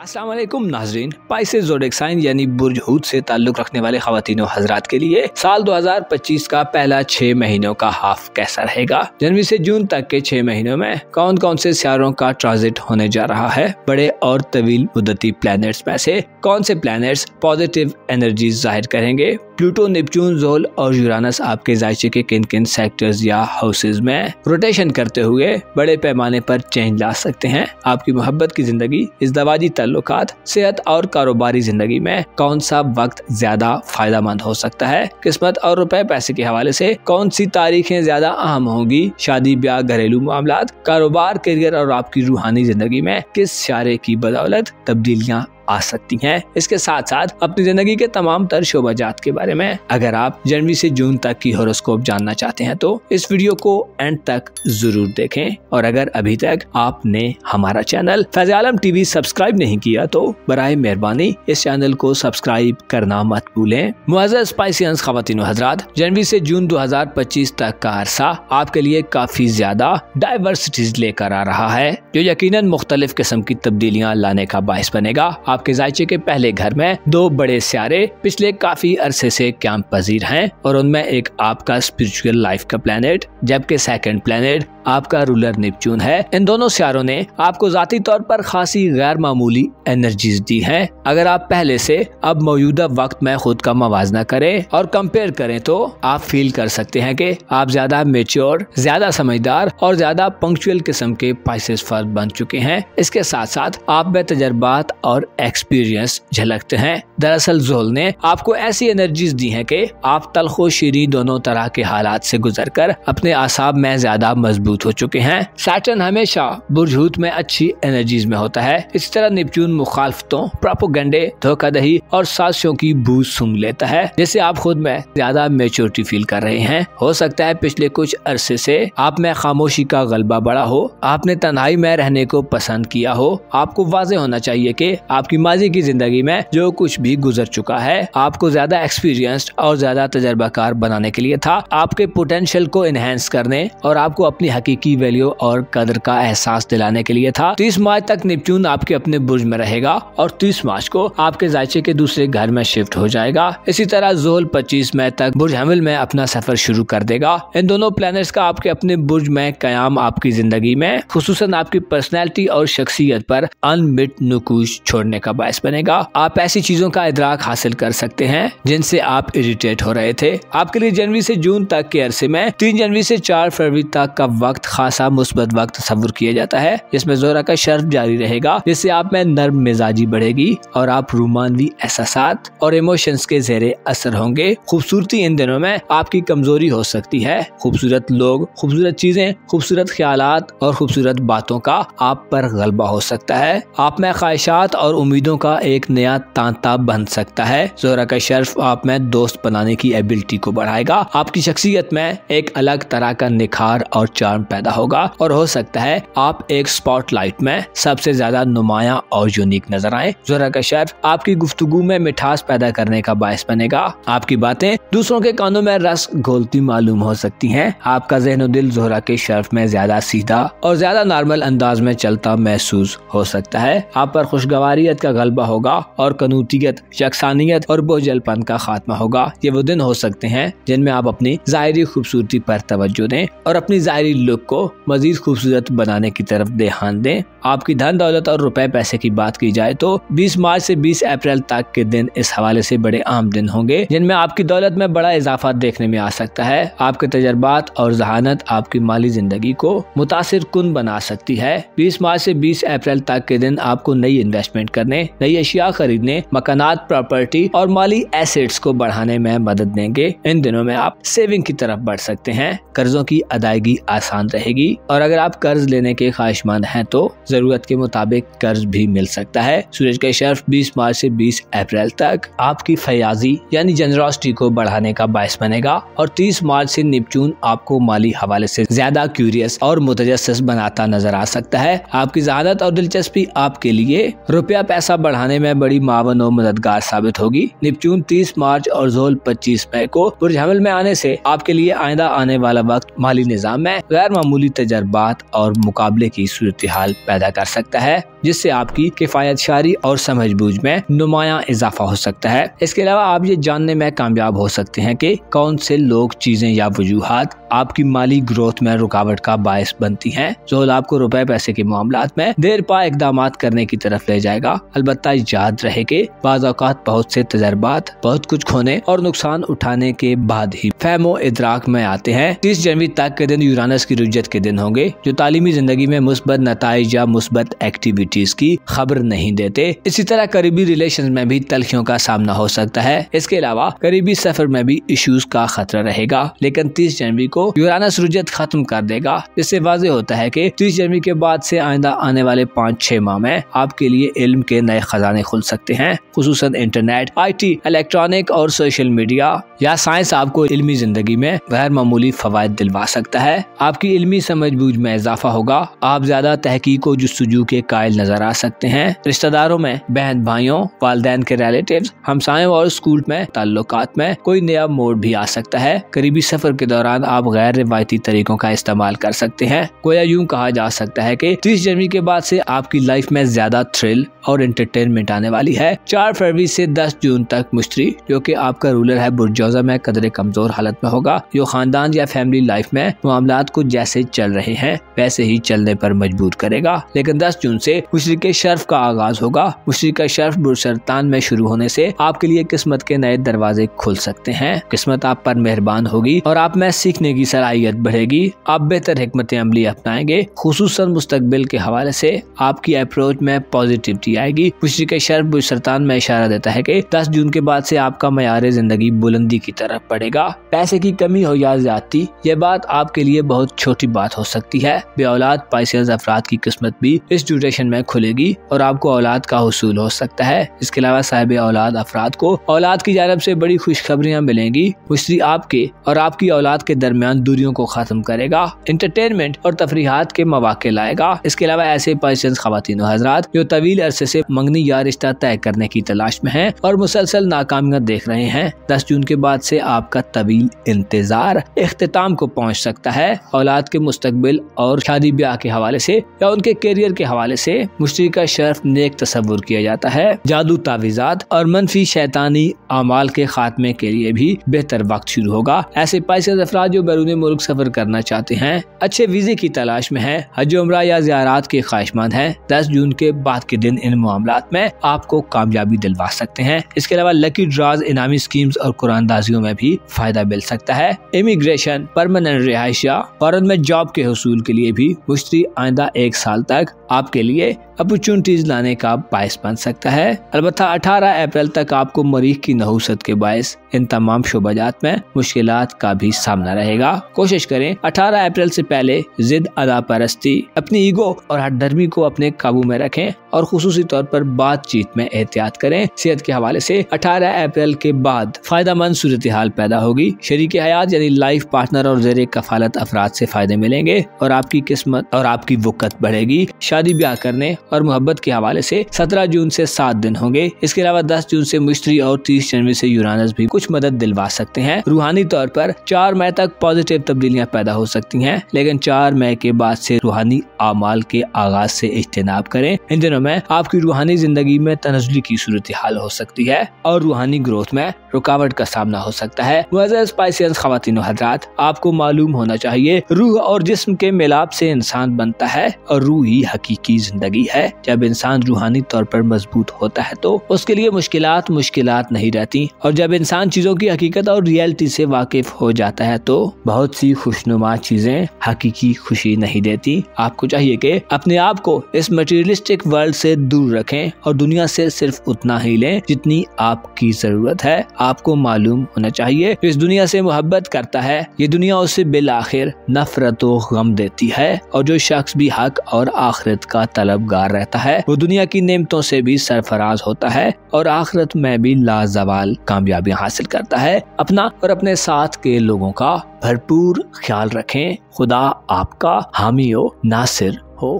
अस्सलाम वालेकुम नाजरीन। पाइसेस ज़ोडिएक साइन यानी बुर्ज हूत से ताल्लुक रखने वाले ख़वातीनो हज़रात के लिए साल 2025 का पहला 6 महीनों का हाफ कैसा रहेगा। जनवरी से जून तक के 6 महीनों में कौन कौन से सितारों का ट्रांजिट होने जा रहा है। बड़े और तवील मुद्दती प्लैनेट्स में से कौन से प्लैनेट्स पॉजिटिव एनर्जी जाहिर करेंगे। प्लूटो, नेपच्यून, ज़ोल और यूरानस आपके जायचे के किन किन सेक्टर्स या हाउसेज में रोटेशन करते हुए बड़े पैमाने पर चेंज ला सकते हैं। आपकी मोहब्बत की जिंदगी, इज़्दवाजी ताल्लुकात, सेहत और कारोबारी जिंदगी में कौन सा वक्त ज्यादा फायदेमंद हो सकता है। किस्मत और रुपए पैसे के हवाले से कौन सी तारीखें ज्यादा अहम होंगी। शादी, ब्याह, घरेलू मामलात, कारोबार, करियर और आपकी रूहानी जिंदगी में किस इशारे की बदौलत तब्दीलियां आ सकती हैं। इसके साथ साथ अपनी जिंदगी के तमाम तर शोबाजात के बारे में अगर आप जनवरी से जून तक की होरोस्कोप जानना चाहते हैं तो इस वीडियो को एंड तक जरूर देखें। और अगर अभी तक आपने हमारा चैनल फैज़ आलम टीवी सब्सक्राइब नहीं किया तो बराए मेहरबानी इस चैनल को सब्सक्राइब करना मत भूलें। मुअज़्ज़ज़ स्पाइसियंस ख़वातीनो हज़रात, जनवरी से जून 2025 तक का अरसा आपके लिए काफी ज्यादा डाइवर्सिटीज लेकर आ रहा है, जो यकीनन मुख्तलिफ किस्म की तब्दीलियां लाने का बाइस बनेगा। आपके जायचे के पहले घर में दो बड़े सितारे पिछले काफी अरसे से क्याम पजीर हैं और उनमें एक आपका स्पिरिचुअल लाइफ का प्लेनेट जबकि सेकंड प्लेनेट आपका रूलर नेपच्यून है। इन दोनों सितारों ने आपको जाती तौर पर खासी गैर मामूली एनर्जीज दी हैं। अगर आप पहले से अब मौजूदा वक्त में खुद का मवाजना करें और कंपेयर करें तो आप फील कर सकते हैं कि आप ज्यादा मेच्योर, ज्यादा समझदार और ज्यादा पंक्चुअल किस्म के पाइसेस फर्द बन चुके हैं। इसके साथ साथ आप में तजर्बात और एक्सपीरियंस झलकते हैं। दरअसल ज़ोल ने आपको ऐसी एनर्जीज दी हैं कि आप तलखो शीरी दोनों तरह के हालात से गुजरकर अपने आसाब में ज्यादा मजबूत हो चुके हैं। सैटर्न हमेशा बुर्ज हूत में अच्छी एनर्जीज में होता है। इस तरह नेपच्यून मुखालफतों, प्रोपोगंडे, धोखाधड़ी और साजिशों की बू सूंघ लेता है, जिससे आप खुद में ज्यादा मेच्योरिटी फील कर रहे हैं। हो सकता है पिछले कुछ अरसे से आप में खामोशी का गलबा बढ़ा हो, आपने तन्हाई में रहने को पसंद किया हो। आपको वाज़ेह होना चाहिए कि आपकी माजी की जिंदगी में जो कुछ भी गुजर चुका है आपको ज्यादा एक्सपीरियंस्ड और ज्यादा तजर्बाकार बनाने के लिए था, आपके पोटेंशियल को इनहेंस करने और आपको अपनी हकीकी वैल्यू और कदर का एहसास दिलाने के लिए था। 30 मार्च तक नेपच्यून आपके अपने बुर्ज में रहेगा और 30 मार्च को आपके जायचे के दूसरे घर में शिफ्ट हो जाएगा। इसी तरह ज़ोल 25 मई तक बुर्ज हमिल में अपना सफर शुरू कर देगा। इन दोनों प्लैनेट्स का आपके अपने बुर्ज में कयाम आपकी जिंदगी में खुसूसन आपकी पर्सनैलिटी और शख्सियत पर अनमिट नुकूश छोड़ने का बायस बनेगा। आप ऐसी चीजों का इदराक हासिल कर सकते हैं जिनसे आप इरिटेट हो रहे थे। आपके लिए जनवरी से जून तक के अरसे में 3 जनवरी से 4 फरवरी तक का वक्त खासा मुस्बत वक्त तस्वुर किया जाता है, जिसमें ज़ोरा का शर्फ जारी रहेगा, जिससे आप में नर्म मिजाजी बढ़ेगी और आप रूमानवी एहसासात और इमोशंस के ज़ेरे असर होंगे। खूबसूरती इन दिनों में आपकी कमजोरी हो सकती है। खूबसूरत लोग, खूबसूरत चीजें, खूबसूरत ख्यालात और खूबसूरत बातों का आप पर गलबा हो सकता है। आप में ख्वाहिशात और उम्मीदों का एक नया तांता बन सकता है। ज़ोरा का शर्फ आप में दोस्त बनाने की एबिलिटी को बढ़ाएगा। आपकी शख्सियत में एक अलग तरह का निखार और चार्म पैदा होगा और हो सकता है आप एक स्पॉटलाइट में सबसे ज्यादा नुमाया और यूनिक नजर आए। ज़ोरा का शर्फ आपकी गुफ्तगू में मिठास पैदा करने का बायस बनेगा। आपकी बातें दूसरों के कानों में रस घोलती मालूम हो सकती हैं। आपका ज़हन और दिल ज़ोरा के शर्फ में ज्यादा सीधा और ज्यादा नॉर्मल अंदाज में चलता महसूस हो सकता है। आप पर खुशगवारियत का गलबा होगा और कनूतियत, शख्सानियत और बोझलपन का खात्मा होगा। ये वो दिन हो सकते हैं जिनमें आप अपनी ज़ाहिरी खूबसूरती पर तवज्जो दें और अपनी ज़ाहिरी लुक को मजीद खूबसूरत बनाने की तरफ ध्यान दें। आपकी धन दौलत और रुपए पैसे की बात की जाए तो 20 मार्च से 20 अप्रैल तक के दिन इस हवाले से बड़े अहम दिन होंगे, जिनमें आपकी दौलत में बड़ा इजाफा देखने में आ सकता है। आपके तजर्बात और जहानत आपकी माली जिंदगी को मुतासिर कुन बना सकती है। 20 मार्च से 20 अप्रैल तक के दिन आपको नई इन्वेस्टमेंट करने, नई अशिया खरीदने, मकानात, प्रॉपर्टी और माली एसेट्स को बढ़ाने में मदद देंगे। इन दिनों में आप सेविंग की तरफ बढ़ सकते हैं। कर्जों की अदायगी आसान रहेगी और अगर आप कर्ज लेने के ख्वाहिशमंद हैं तो जरूरत के मुताबिक कर्ज भी मिल सकता है। सूरज का शर्फ 20 मार्च से 20 अप्रैल तक आपकी फयाजी यानी जनरॉसिटी को बढ़ाने का बायस बनेगा और 30 मार्च से नेपच्यून आपको माली हवाले से ज्यादा क्यूरियस और मुतजस्सिस बनाता नजर आ सकता है। आपकी ज़हानत और दिलचस्पी आपके लिए रुपया पैसा बढ़ाने में बड़ी मावन और मददगार साबित होगी। नेपच्यून 30 मार्च और ज़ोल 25 मई को बुर्ज हमल में आने से आपके लिए आइंदा आने वाला वक्त माली निजाम में गैर मामूली तजर्बात और मुकाबले की सूरत हाल पैदा कर सकता है, जिससे आपकी किफायतशारी और समझबूझ में नुमाया इजाफा हो सकता है। इसके अलावा आप ये जानने में कामयाब हो सकते हैं कि कौन से लोग, चीजें या वजूहात आपकी माली ग्रोथ में रुकावट का बायस बनती हैं। ज़ोल आपको रुपए पैसे के मामलात में देर पा इकदाम करने की तरफ ले जाएगा। अलबत्ता याद रहे कि बाज़ औक़ात बहुत से तजर्बात बहुत कुछ खोने और नुकसान उठाने के बाद ही फहमो इदराक में आते हैं। 30 जनवरी तक के दिन यूरानस की रुज्जत के दिन होंगे, जो तालीमी जिंदगी में मुस्बत नताइज या मुस्बत एक्टिविटीज की खबर नहीं देते। इसी तरह करीबी रिलेशन में भी तलखियों का सामना हो सकता है। इसके अलावा करीबी सफर में भी इश्यूज का खतरा रहेगा, लेकिन 30 जनवरी को यूरानस रुज्जत खत्म कर देगा। इससे वाज़ेह होता है कि 30 जनवरी के बाद से आइंदा आने वाले 5-6 माह में आपके लिए इल्म के नए खजाने खुल सकते हैं। खुसूसन इंटरनेट, IT, इलेक्ट्रॉनिक और सोशल मीडिया या साइंस आपको इल्मी जिंदगी में गैर मामूली फवायद दिलवा सकता है। आपकी इल्मी समझबूझ में इजाफा होगा। आप ज्यादा तहकीक और जुस्तजू के कायल नजर आ सकते हैं। रिश्तेदारों में, बहन भाइयों, वालिदैन के रिलेटिव्स, हमसायों और स्कूल में ताल्लुकात में कोई नया मोड़ भी आ सकता है। करीबी सफर के दौरान आप गैर रिवायती तरीकों का इस्तेमाल कर सकते हैं। गोया यूं कहा जा सकता है कि 30 जनवरी के बाद से आपकी लाइफ में ज्यादा थ्रिल और एंटरटेनमेंट आने वाली है। 4 फरवरी से 10 जून तक मुश्तरी, जो कि आपका रूलर है, बुर्जौजा में कदरे कमजोर हालत में होगा, जो खानदान या फैमिली लाइफ में मामलात को जैसे चल रहे हैं वैसे ही चलने पर मजबूर करेगा। लेकिन 10 जून से मुश्तरी के शर्फ का आगाज होगा। मुश्तरी का शर्फ बुरसरतान में शुरू होने से आपके लिए किस्मत के नए दरवाजे खुल सकते हैं। किस्मत आप पर मेहरबान होगी और आप में सीखने की सलाहियत बढ़ेगी। आप बेहतर हिकमत अमली अपनाएंगे। खुसूसन मुस्तकबिल के हवाले से आपकी अप्रोच में पॉजिटिविटी आएगी। मुश्तरी के शर्फ बुरसरतान में इशारा देता है कि 10 जून के बाद से आपका मयार जिंदगी बुलंदी की तरफ बढ़ेगा। पैसे की कमी हो या ज्यादती, ये बात आपके लिए बहुत छोटी बात हो सकती है। बे औलाद पाइसेस अफराद की किस्मत भी इस ड्यूरेशन में खुलेगी और आपको औलाद का हुसूल हो सकता है। इसके अलावा साहिब औलाद अफराद को औलाद की जानब से बड़ी खुशखबरियां मिलेंगी। मुश्तरी आपके और आपकी औलाद के दरमियान दूरियों को खत्म करेगा, एंटरटेनमेंट और तफरीहात के मौके लाएगा। इसके अलावा ऐसे पाइसेस ख़वातीन और हज़रात जो तवील अरसे से मंगनी या रिश्ता तय करने की तलाश में हैं और मुसलसल नाकामियां देख रहे हैं, 10 जून के बाद से आपका तवील इंतजार इख्तिताम को पहुंच सकता है। औलाद के मुस्तकबिल और शादी ब्याह के हवाले से या उनके करियर के हवाले से मुश्तरी का शर्फ नेक तस्वुर किया जाता है। जादू, तावीज़ात और मनफी शैतानी अमाल के खात्मे के लिए भी बेहतर वक्त शुरू होगा। ऐसे पाइसेस अफराद जो बैरून मुल्क सफर करना चाहते हैं, अच्छे वीजे की तलाश में हैं, हज उम्रा या ज़ियारत के ख्वाहिशमंद हैं, 10 जून के बाद के दिन इन मामलात में आपको कामयाबी दिलवा सकते हैं। इसके अलावा लकी ड्राज, इनामी स्कीम्स और कुरानदाजियों में भी फायदा मिल सकता है। इमिग्रेशन, परमानेंट रिहाइश या फौरन में जॉब के हुसूल के लिए भी मुश्तरी आइंदा 1 साल तक आपके लिए अपॉर्चुनिटीज लाने का बायस बन सकता है। अलबत्ता 18 अप्रैल तक आपको मरीख की नहूसत के बायस इन तमाम शोबाजात में मुश्किलात का भी सामना रहेगा। कोशिश करें 18 अप्रैल से पहले जिद, अदा परस्ती, अपनी ईगो और हठधर्मी को अपने काबू में रखें और खुसूसी तौर पर बातचीत में एहतियात करें। सेहत के हवाले से 18 अप्रैल के बाद फायदेमंद सूरत हाल पैदा होगी। शरीक हयात यानी लाइफ पार्टनर और ज़ेरे कफालत अफराद से फायदे मिलेंगे और आपकी किस्मत और आपकी वक़्त बढ़ेगी। शादी ब्याह करने और मोहब्बत के हवाले से 17 जून से 7 दिन होंगे। इसके अलावा 10 जून से मुश्तरी और 30 जनवरी से यूरानस भी कुछ मदद दिलवा सकते हैं। रूहानी तौर पर 4 मई तक पॉजिटिव तब्दीलियां पैदा हो सकती हैं, लेकिन 4 मई के बाद से रूहानी आमाल के आगाज से इज्तिनाब करें। इन दिनों में आपकी रूहानी जिंदगी में तनज़्ज़ुली की सूरत हाल हो सकती है और रूहानी ग्रोथ में रुकावट का सामना हो सकता है। मुअज़्ज़ज़ पाइसेस ख़वातीन और हज़रात, आपको मालूम होना चाहिए रूह और जिस्म के मिलाप से इंसान बनता है और रूह ही हकीकी जिंदगी है। जब इंसान रूहानी तौर पर मजबूत होता है तो उसके लिए मुश्किलात नहीं रहती, और जब इंसान चीजों की हकीकत और रियलिटी से वाकिफ हो जाता है तो बहुत सी खुशनुमा चीजें हकीकी खुशी नहीं देती। आपको चाहिए कि अपने आप को इस मटेरियलिस्टिक वर्ल्ड से दूर रखें और दुनिया से सिर्फ उतना ही लें जितनी आपकी जरूरत है। आपको मालूम होना चाहिए इस दुनिया से मोहब्बत करता है, ये दुनिया उसे बिल आखिर नफरत व गम देती है, और जो शख्स भी हक और आखिरत का तलबगार रहता है वो दुनिया की नेमतों से भी सरफराज होता है और आखिरत में भी लाजवाल कामयाबी हासिल करता है। अपना और अपने साथ के लोगों का भरपूर ख्याल रखें। खुदा आपका हामी हो, नासिर हो।